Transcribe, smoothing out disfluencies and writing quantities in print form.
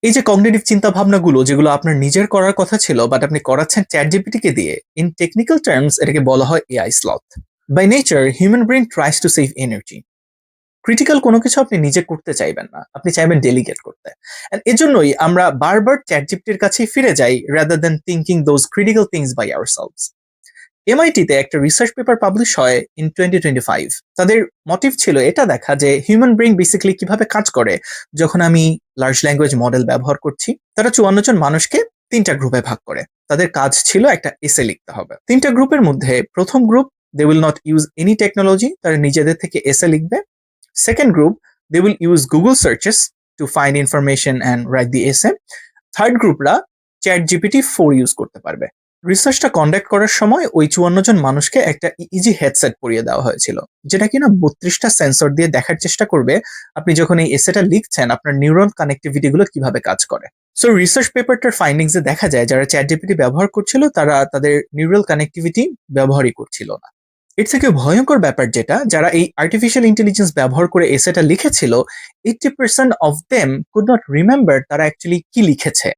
এই যে কগনিটিভ চিন্তা ভাবনাগুলো যেগুলো আপনার নিজের করার কথা ছিল বাট আপনি করাচ্ছেন চ্যাট জিপিটি কে দিয়ে, ইন টেকনিক্যাল টার্মস এটাকে বলা হয় AI sloth. By nature human brain tries to save energy. Critical কোনো কিছু আপনি নিজে করতে চাইবেন না, আপনি চাইবেন ডেলিগেট করতে। And এজন্যই আমরা বারবার চ্যাট জিপিটির কাছেই ফিরে যাই rather than thinking those critical things by ourselves. এমআইটিতে একটা রিসার্চ পেপার পাবলিশ হয় ইন 2025। তাদের মোটিভ ছিল এটা দেখা যে হিউম্যান ব্রেইন বেসিক্যালি কিভাবে কাজ করে যখন আমি লার্জ ল্যাঙ্গুয়েজ মডেল ব্যবহার করছি। তারা 54 জন মানুষকে 3টা গ্রুপে ভাগ করে। তাদের কাজ ছিল একটা এসে লিখতে হবে। 3টা গ্রুপের মধ্যে প্রথম group, they will not use any technology, তারা নিজেদের থেকে এসে লিখবে। Second group, they will use Google searches to find information and write the essay. Third গ্রুপরা চ্যাট জিপিটি 4 ইউজ করতে পারবে। রিসার্চটা কন্ডাক্ট করার সময় ওই 54 জন মানুষকে একটা ইজি হেডসেট পরিয়ে দেওয়া হয়েছিল, যেটা কিনা 32টা সেন্সর দিয়ে দেখার চেষ্টা করবে আপনি যখন এই এসেটা লিখছেন আপনার নিউরাল কানেক্টিভিটি গুলো কিভাবে কাজ করে। সো রিসার্চ পেপারটার ফাইন্ডিংস এ দেখা যায় যারা চ্যাট জিপিটি ব্যবহার করছিল তারা তাদের নিউরাল কানেক্টিভিটি ব্যবহারই করছিল না। এর থেকে ভয়ঙ্কর ব্যাপার যেটা, যারা এই আর্টিফিশিয়াল ইন্টেলিজেন্স ব্যবহার করে এসেটা লিখেছিল, 80% of them could not remember তারা অ্যাকচুয়ালি কি লিখেছে।